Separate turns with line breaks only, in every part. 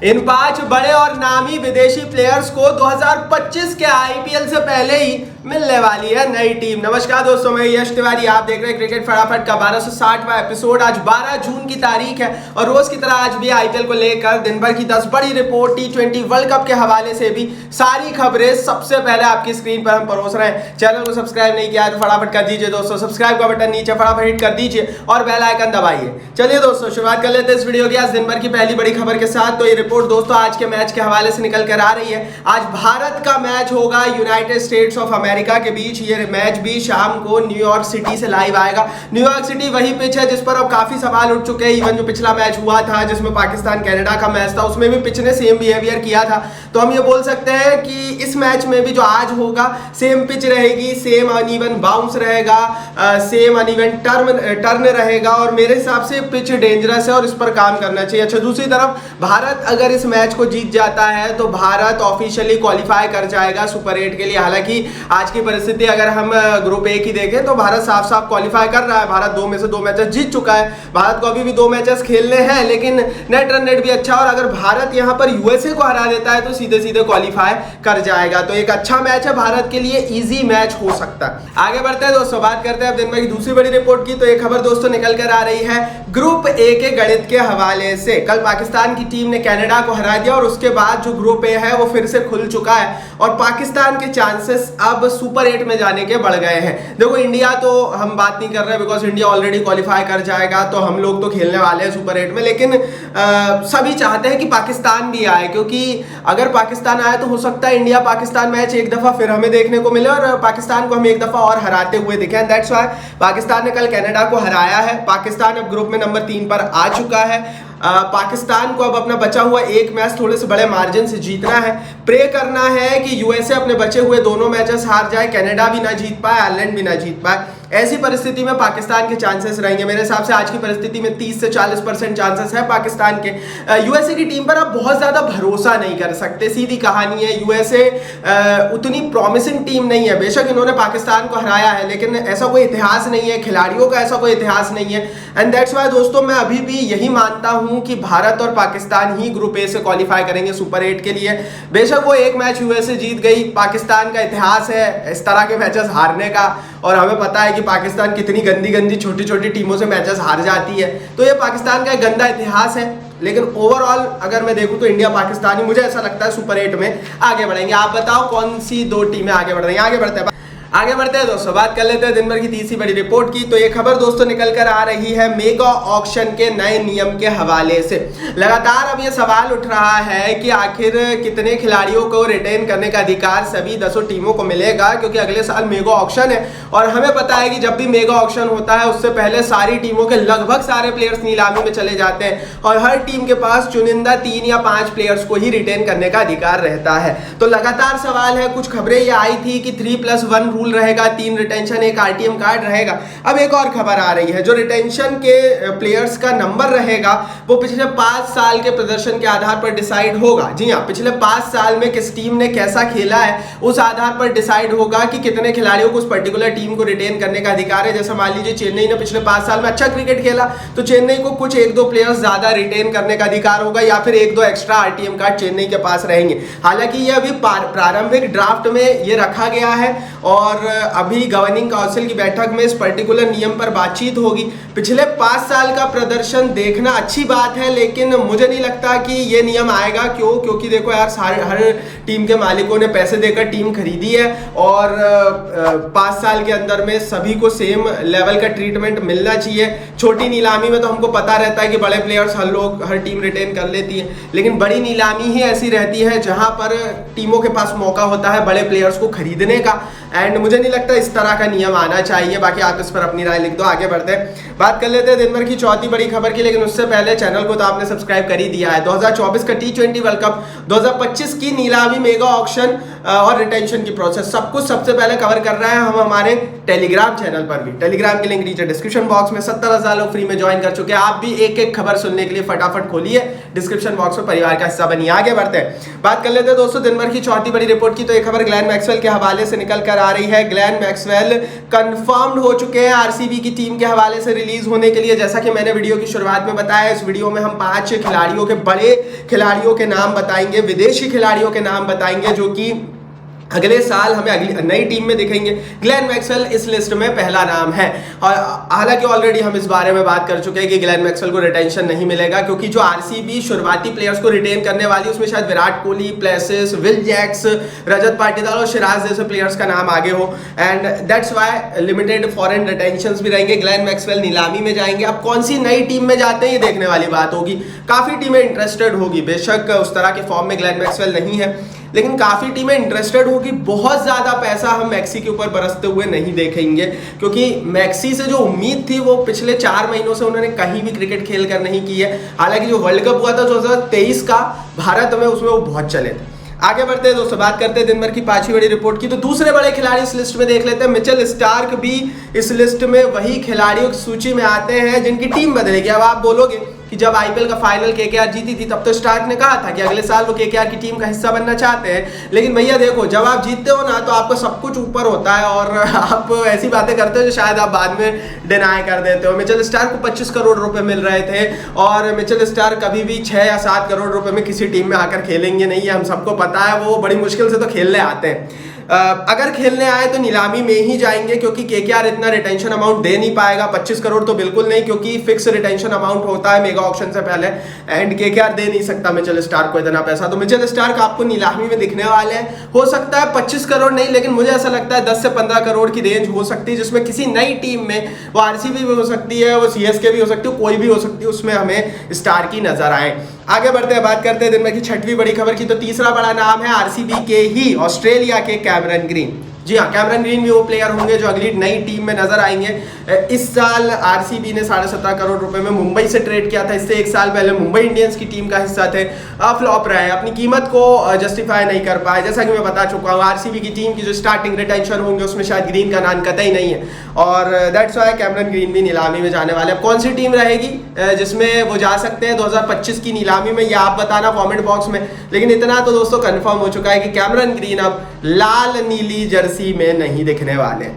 इन 5 बड़े और नामी विदेशी प्लेयर्स को 2025 के आईपीएल से पहले ही मिलने वाली है नई टीम। नमस्कार दोस्तों, मैं यश तिवारी, आप देख रहे हैं क्रिकेट फटाफट का 1260वां एपिसोड। आज 12 जून की तारीख है और रोज की तरह आज भी आईपीएल को लेकर दिन भर की 10 बड़ी रिपोर्ट, T20 वर्ल्ड कप के हवाले से भी सारी खबरें सबसे पहले आपकी स्क्रीन पर हम परोस रहे हैं। चैनल को सब्सक्राइब नहीं किया है तो फटाफट कर दीजिए दोस्तों, सब्सक्राइब का बटन नीचे फटाफट हिट कर दीजिए और बेल आइकन दबाइए। चलिए दोस्तों, शुरुआत कर लेते हैं इस वीडियो की आज दिन भर की पहली बड़ी खबर के साथ। तो ये रिपोर्ट दोस्तों आज के मैच के हवाले से निकल कर आ रही है। आज भारत का मैच होगा यूनाइटेड स्टेट्स ऑफ अमेरिका के बीच। ये मैच भी शाम को न्यूयॉर्क सिटी से लाइव आएगा। न्यूयॉर्क सिटी वही पिच है जिस पर अब काफी सवाल उठ चुके हैं। इवन जो पिछला मैच हुआ था जिसमें पाकिस्तान कनाडा का मैच था, उसमें भी पिच ने सेम बिहेवियर किया था। तो हम ये बोल सकते हैं कि इस मैच में भी जो आज होगा सेम पिच रहेगी, सेम अनइवन बाउंस रहेगा, सेम अनइवन टर्न रहेगा और मेरे हिसाब से पिच डेंजरस है और इस पर काम करना चाहिए। अच्छा, दूसरी तरफ भारत अगर इस मैच को जीत जाता है तो भारत ऑफिशियली क्वालिफाई कर जाएगा सुपर 8 के लिए। हालांकि आज की परिस्थिति अगर हम ग्रुप ए की देखें तो भारत साफ साफ क्वालिफाई कर रहा है। भारत 2 में से 2 मैचेस जीत चुका है। भारत को अभी भी 2 मैचेस खेलने हैं, लेकिन नेट रन रेट भी अच्छा, और अगर भारत यहां पर यूएसए को हरा देता है तो सीधे सीधे क्वालिफाई कर जाएगा। तो एक अच्छा मैच है भारत के लिए, इजी मैच हो सकता है। आगे बढ़ते हैं दोस्तों, बात करते हैं अब दिन भर की दूसरी बड़ी रिपोर्ट की। तो एक खबर दोस्तों निकल कर आ रही है ग्रुप ए के गणित के हवाले से। कल पाकिस्तान की टीम ने कनाडा को हरा दिया और उसके बाद जो ग्रुप ए है वो फिर से खुल चुका है और पाकिस्तान के चांसेस अब सुपर 8 में जाने के बढ़ गए हैं। देखो, इंडिया तो हम बात नहीं कर रहे बिकॉज इंडिया ऑलरेडी क्वालिफाई कर जाएगा, तो हम लोग तो खेलने वाले हैं सुपर 8 में, लेकिन सभी चाहते हैं कि पाकिस्तान भी आए, क्योंकि अगर पाकिस्तान आए तो हो सकता है इंडिया पाकिस्तान मैच एक दफा फिर हमें देखने को मिले और पाकिस्तान को हम एक दफा और हराते हुए दिखे। दैट्स व्हाई पाकिस्तान ने कल कनाडा को हराया है। पाकिस्तान अब ग्रुप में नंबर 3 पर आ चुका है। पाकिस्तान को अब अपना बचा हुआ एक मैच थोड़े से बड़े मार्जिन से जीतना है। प्रे करना है कि यूएसए अपने बचे हुए दोनों मैचेस हार जाए, कनाडा भी ना जीत पाए, आयरलैंड भी ना जीत पाए। ऐसी परिस्थिति में पाकिस्तान के चांसेस रहेंगे। मेरे हिसाब से आज की परिस्थिति में 30 से 40% चांसेस है पाकिस्तान के। यूएसए की टीम पर आप बहुत ज्यादा भरोसा नहीं कर सकते, सीधी कहानी है। यूएसए उतनी प्रॉमिसिंग टीम नहीं है। बेशक इन्होंने पाकिस्तान को हराया है, लेकिन ऐसा कोई इतिहास नहीं है, खिलाड़ियों का ऐसा कोई इतिहास नहीं है। एंड दैट्स वाई दोस्तों, मैं अभी भी यही मानता हूं कि भारत और पाकिस्तान ही ग्रुप ए से क्वालिफाई करेंगे सुपर 8 के लिए। बेशक वो एक मैच यूएसए जीत गई, पाकिस्तान का इतिहास है इस तरह के मैचेस हारने का, और हमें पता है कि पाकिस्तान कितनी गंदी गंदी छोटी छोटी टीमों से मैचेस हार जाती है। तो ये पाकिस्तान का एक गंदा इतिहास है, लेकिन ओवरऑल अगर मैं देखूं तो इंडिया पाकिस्तान ही मुझे ऐसा लगता है सुपर 8 में आगे बढ़ेंगे। आप बताओ कौन सी 2 टीमें आगे बढ़ रही हैं? आगे बढ़ते हैं दोस्तों, बात कर लेते हैं दिन भर की तीसरी बड़ी रिपोर्ट की। तो ये खबर दोस्तों निकल कर आ रही है मेगा ऑक्शन के नए नियम के हवाले से। लगातार अब ये सवाल उठ रहा है कि आखिर कितने खिलाड़ियों को रिटेन करने का अधिकार सभी 10 टीमों को मिलेगा, क्योंकि अगले साल मेगा ऑक्शन है और हमें पता है कि जब भी मेगा ऑक्शन होता है उससे पहले सारी टीमों के लगभग सारे प्लेयर्स नीलामी में चले जाते हैं और हर टीम के पास चुनिंदा 3 या 5 प्लेयर्स को ही रिटेन करने का अधिकार रहता है। तो लगातार सवाल है, कुछ खबरें ये आई थी कि 3+1 रूल रहेगा, 3 रिटेंशन, 1 आरटीएम कार्ड रहेगा। अब एक और खबर आ रही है, जो रिटेंशन के प्लेयर्स का नंबर रहेगा वो पिछले 5 साल के प्रदर्शन के आधार पर डिसाइड होगा। जी हां, पिछले 5 साल में किस टीम ने कैसा खेला है उस आधार पर डिसाइड होगा कि कितने खिलाड़ियों को उस पर्टिकुलर टीम को रिटेन करने का अधिकार है। जैसे मान लीजिए चेन्नई ने पिछले 5 साल में अच्छा क्रिकेट खेला तो चेन्नई को कुछ 1-2 प्लेयर्स ज्यादा रिटेन करने का अधिकार होगा, या फिर 1-2 एक्स्ट्रा आरटीएम कार्ड चेन्नई के पास रहेंगे। हालांकि ये अभी प्रारंभिक ड्राफ्ट में ये रखा गया है और अभी गवर्निंग काउंसिल की बैठक में इस पर्टिकुलर नियम पर बातचीत होगी। पिछले 5 साल का प्रदर्शन देखना अच्छी बात है, लेकिन मुझे नहीं लगता कि ये नियम आएगा। क्योंकि देखो यार, हर टीम के मालिकों ने पैसे देकर टीम खरीदी है और 5 साल के अंदर में सभी को सेम लेवल का ट्रीटमेंट मिलना चाहिए। छोटी नीलामी में तो हमको पता रहता है कि बड़े प्लेयर्स हर टीम रिटेन कर लेती है, लेकिन बड़ी नीलामी ही ऐसी रहती है जहां पर टीमों के पास मौका होता है बड़े प्लेयर्स को खरीदने का। एंड मुझे नहीं लगता इस तरह का नियम आना चाहिए। बाकी आप इस पर अपनी राय लिख दो। आगे बढ़ते हैं, बात कर लेते हैं दिन भर की चौथी बड़ी खबर की, लेकिन उससे पहले चैनल को तो आपने सब्सक्राइब कर ही दिया है। 2024 का T20 वर्ल्ड कप 2025 की नीलामी मेगा ऑक्शन और रिटेंशन की प्रोसेस सब कुछ सबसे पहले कवर कर रहे हैं हम हमारे टेलीग्राम चैनल पर भी। टेलीग्राम की लिंक नीचे डिस्क्रिप्शन बॉक्स में 70,000 लोग फ्री में ज्वाइन कर चुके हैं। आप भी एक एक खबर सुनने के लिए फटाफट खोलिए डिस्क्रिप्शन बॉक्स में, परिवार का हिस्सा बनिए। आगे बढ़ते हैं, बात कर लेते हैं दोस्तों दिन भर की चौथी बड़ी रिपोर्ट की। तो एक खबर ग्लेन मैक्सवेल के हवाले से निकल कर आ रही है। ग्लेन मैक्सवेल कंफर्म्ड हो चुके हैं आरसीबी की टीम के हवाले से रिलीज होने के लिए। जैसा कि मैंने वीडियो की शुरुआत में बताया, इस वीडियो में हम 5 खिलाड़ियों के, बड़े खिलाड़ियों के नाम बताएंगे, विदेशी खिलाड़ियों के नाम बताएंगे जो कि अगले साल हमें अगली नई टीम में दिखेंगे। ग्लेन मैक्सवेल इस लिस्ट में पहला नाम है। और हालांकि ऑलरेडी हम इस बारे में बात कर चुके हैं कि ग्लेन मैक्सवेल को रिटेंशन नहीं मिलेगा, क्योंकि जो आरसीबी शुरुआती प्लेयर्स को रिटेन करने वाली उसमें शायद Virat Kohli, Plessis, Will Jacks, Rajat Patidar और सिराज जैसे प्लेयर्स का नाम आगे हो। And that's why limited foreign retentions भी रहेंगे। ग्लेन मैक्सवेल नीलामी में जाएंगे। अब कौन सी नई टीम में जाते हैं ये देखने वाली बात होगी। काफी टीमें इंटरेस्टेड होगी, बेशक उस तरह के फॉर्म में ग्लेन मैक्सवेल नहीं है, लेकिन काफी टीमें इंटरेस्टेड होगी। बहुत ज्यादा पैसा हम मैक्सी के ऊपर बरसते हुए नहीं देखेंगे, क्योंकि मैक्सी से जो उम्मीद थी वो पिछले 4 महीनों से उन्होंने कहीं भी क्रिकेट खेल कर नहीं की है। हालांकि जो वर्ल्ड कप हुआ था 2023 का भारत में, उसमें वो बहुत चले थे। आगे बढ़ते हैं दोस्तों, बात करते हैं दिन भर की 5वीं बड़ी रिपोर्ट की। तो दूसरे बड़े खिलाड़ी इस लिस्ट में देख लेते हैं। मिचेल स्टार्क भी इस लिस्ट में वही खिलाड़ियों की सूची में आते हैं जिनकी टीम बदलेगी। अब आप बोलोगे कि जब आईपीएल का फाइनल केकेआर जीती थी तब तो स्टार्क ने कहा था कि अगले साल वो केकेआर की टीम का हिस्सा बनना चाहते हैं। लेकिन भैया देखो, जब आप जीतते हो ना तो आपका सब कुछ ऊपर होता है और आप ऐसी बातें करते हो जो शायद आप बाद में डिनाई कर देते हो। मिचेल स्टार्क को 25 करोड़ रुपए मिल रहे थे और मिचेल स्टार्क कभी भी 6 या 7 करोड़ रुपए में किसी टीम में आकर खेलेंगे नहीं है, हम सबको पता है। वो बड़ी मुश्किल से तो खेलने आते हैं। अगर खेलने आए तो नीलामी में ही जाएंगे, क्योंकि केकेआर इतना रिटेंशन अमाउंट दे नहीं पाएगा। 25 करोड़ तो बिल्कुल नहीं, क्योंकि फिक्स रिटेंशन अमाउंट होता है मेगा ऑक्शन से पहले, एंड केकेआर दे नहीं सकता मिचेल स्टार्क को इतना पैसा। तो मिचेल स्टार्क आपको नीलामी में दिखने वाले हैं। हो सकता है 25 करोड़ नहीं, लेकिन मुझे ऐसा लगता है 10 से 15 करोड़ की रेंज हो सकती है, जिसमें किसी नई टीम में, वो आरसीबी भी हो सकती है, वो सीएसके भी हो सकती है, कोई भी हो सकती है, उसमें हमें स्टार की नजर आए। आगे बढ़ते हैं, बात करते हैं दिन भर की 6वीं बड़ी खबर की। तो तीसरा बड़ा नाम है आरसीबी के ही ऑस्ट्रेलिया के कैमरन ग्रीन। जी हाँ, कैमरन ग्रीन भी वो प्लेयर होंगे जो अगली नई टीम में नजर आएंगे। इस साल आरसीबी ने 17.5 करोड़ रुपए में मुंबई से ट्रेड किया था। इससे 1 साल पहले मुंबई इंडियंस की टीम का हिस्सा थे, फ्लॉप रहे, अपनी कीमत को जस्टिफाई नहीं कर पाए। जैसा कि मैं बता चुका हूँ, आरसीबी की टीम की जो स्टार्टिंग रिटेंशन होंगे उसमें शायद ग्रीन का नाम कतई नहीं है, और दैट्स वाई कैमरन ग्रीन भी नीलामी में जाने वाले। अब कौन सी टीम रहेगी जिसमें वो जा सकते हैं 2025 की नीलामी में, ये आप बताना कॉमेंट बॉक्स में। लेकिन इतना तो दोस्तों कंफर्म हो चुका है कि कैमरन ग्रीन अब लाल नीली जर्सी में नहीं दिखने वाले।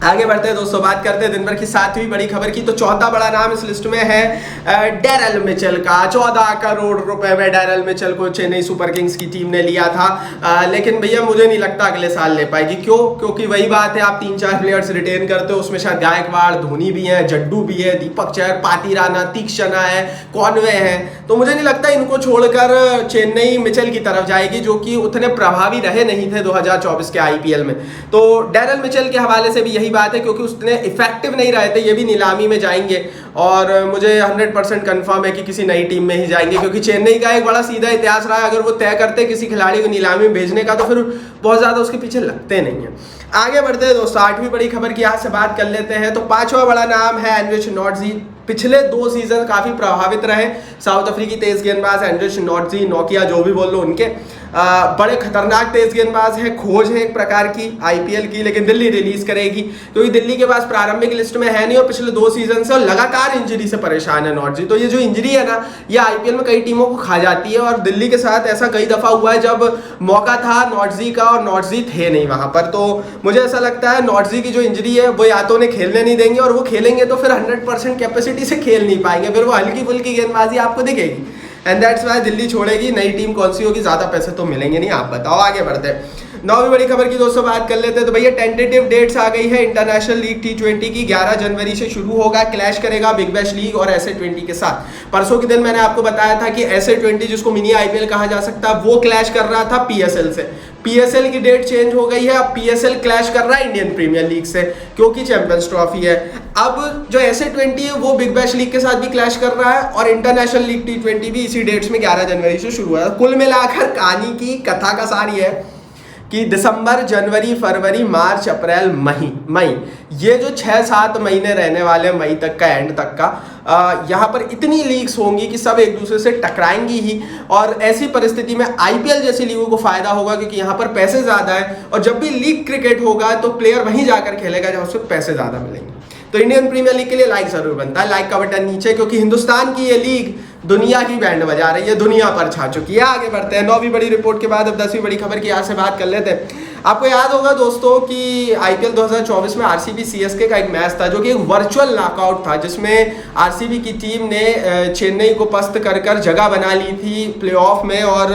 आगे बढ़ते हैं दोस्तों, बात करते हैं दिन भर की 7वीं बड़ी खबर की। तो चौथा बड़ा नाम इस लिस्ट में है डेरल मिचेल का। 14 करोड़ रुपए में डेरल मिचेल को चेन्नई सुपर किंग्स की टीम ने लिया था, लेकिन भैया मुझे नहीं लगता अगले साल ले पाएगी। क्यों? क्योंकि वही बात है, आप 3-4 प्लेयर्स रिटेन करते हो, उसमें शायद गायकवाड़, धोनी भी है, जड्डू भी है, दीपक चहर, पाती राणा, तीक्षणा है, कॉनवे है। तो मुझे नहीं लगता इनको छोड़कर चेन्नई मिचेल की तरफ जाएगी, जो कि उतने प्रभावी रहे नहीं थे 2024 के आईपीएल में। तो डेरल मिचेल के हवाले से भी यही बात है, क्योंकि उसने इफेक्टिव नहीं रहे थे, ये भी नीलामी में जाएंगे। और मुझे 100% कंफर्म है कि किसी नई टीम में ही जाएंगे, क्योंकि चेन्नई का एक बड़ा सीधा इतिहास रहा है। अगर वो तय करते किसी खिलाड़ी को नीलामी में भेजने का तो फिर बहुत ज्यादा उसके पीछे लगते नहीं है। आगे बढ़ते हैं दोस्तों, 8वीं बड़ी खबर की यहाँ से बात कर लेते हैं। तो 5वां बड़ा नाम है एंड्रिच नॉटजी। पिछले 2 सीजन काफी प्रभावित रहे साउथ अफ्रीकी तेज गेंदबाज एंड्रिच नॉटजी, नोकिया जो भी बोल लो उनके। बड़े खतरनाक तेज गेंदबाज है, खोज है एक प्रकार की आईपीएल की, लेकिन दिल्ली रिलीज करेगी क्योंकि दिल्ली के पास प्रारंभिक लिस्ट में है नहीं, और पिछले 2 सीजन से लगातार इंजरी से परेशान है नॉटजी। तो ये जो इंजरी है ना, ये आईपीएल में कई टीमों को खा जाती है, और दिल्ली के साथ ऐसा कई दफा हुआ है जब मौका था नॉटजी का और नॉटजी थे नहीं वहां पर। तो मुझे ऐसा लगता है नॉटजी की जो इंजरी है वो या तो उन्हें खेलने नहीं देंगे, और वो खेलेंगे तो फिर 100% कैपेसिटी से खेल नहीं पाएंगे, फिर वो हल्की फुल्की गेंदबाजी आपको दिखेगी। एंड दैट्स वाई दिल्ली छोड़ेगी। नई टीम कौन सी होगी, ज्यादा पैसे तो मिलेंगे नहीं, आप बताओ। आगे बढ़ते हैं, 9वीं बड़ी खबर की दोस्तों बात कर लेते हैं। तो भैया टेंटेटिव डेट्स आ गई है इंटरनेशनल लीग T20 की। 11 जनवरी से शुरू होगा, क्लैश करेगा बिग बैश लीग और SA20 के साथ। परसों के दिन मैंने आपको बताया था कि SA20 जिसको मिनी आईपीएल कहा जा सकता है, वो क्लैश कर रहा था PSL से। PSL की डेट चेंज हो गई है, अब PSL क्लैश कर रहा है इंडियन प्रीमियर लीग से, क्योंकि चैंपियंस ट्रॉफी है। अब जो SA20 है वो बिग बैश लीग के साथ भी क्लैश कर रहा है, और इंटरनेशनल लीग T20 भी इसी डेट्स में 11 जनवरी से शुरू हुआ है। कुल मिलाकर कहानी की कथा का सार ये है कि दिसंबर, जनवरी, फरवरी, मार्च, अप्रैल, मई ये जो 6-7 महीने रहने वाले मई तक का, एंड तक का, यहाँ पर इतनी लीग्स होंगी कि सब एक दूसरे से टकराएंगी ही। और ऐसी परिस्थिति में आईपीएल जैसी लीगों को फायदा होगा क्योंकि यहाँ पर पैसे ज़्यादा है, और जब भी लीग क्रिकेट होगा तो प्लेयर वहीं जाकर खेलेगा जहाँ उसको पैसे ज़्यादा मिलेंगे। तो इंडियन प्रीमियर लीग के लिए लाइक जरूर बनता है, लाइक का बटन नीचे, क्योंकि हिंदुस्तान की ये लीग दुनिया की बैंड बजा रही है, दुनिया पर छा चुकी है। आगे बढ़ते हैं, 9वीं बड़ी रिपोर्ट के बाद अब 10वीं बड़ी खबर की यहाँ से बात कर लेते हैं। आपको याद होगा दोस्तों कि आईपीएल 2024 में आरसीबी सीएसके का एक मैच था जो कि एक वर्चुअल नॉकआउट था, जिसमें आरसीबी की टीम ने चेन्नई को पस्त कर जगह बना ली थी प्लेऑफ में, और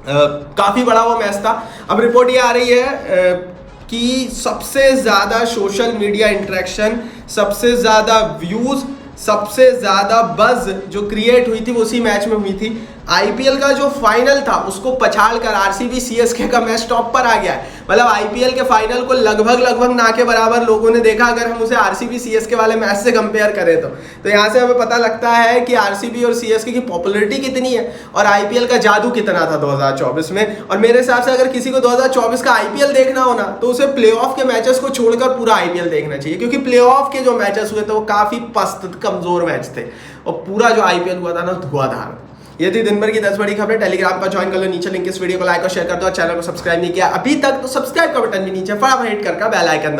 काफ़ी बड़ा वो मैच था। अब रिपोर्ट ये आ रही है कि सबसे ज़्यादा सोशल मीडिया इंटरेक्शन, सबसे ज़्यादा व्यूज़, सबसे ज़्यादा बज़ जो क्रिएट हुई थी वो उसी मैच में हुई थी। आईपीएल का जो फाइनल था उसको पछाड़कर आरसीबी सीएसके का मैच टॉप पर आ गया है। मतलब आईपीएल के फाइनल को लगभग ना के बराबर लोगों ने देखा, अगर हम उसे आरसीबी सीएसके वाले मैच से कंपेयर करें तो यहाँ से हमें पता लगता है कि आरसीबी और सीएसके की पॉपुलैरिटी कितनी है और आईपीएल का जादू कितना था 2024 में। और मेरे हिसाब से अगर किसी को 2024 का आईपीएल देखना हो ना तो उसे प्लेऑफ के मैचेस को छोड़कर पूरा आईपीएल देखना चाहिए, क्योंकि प्लेऑफ के जो मैचेस हुए थे वो काफी पस्त कमजोर मैच थे, और पूरा जो आईपीएल हुआ था ना धुआंधार। ये थी दिन भर की 10 बड़ी खबरें। टेलीग्राम पर ज्वाइन कर लो, नीचे लिंक, इस वीडियो को लाइक और शेयर कर दो। चैनल को सब्सक्राइब नहीं किया अभी तक तो सब्सक्राइब का बटन भी नीचे फटाफट हिट करके बेल आइकन दबाओ।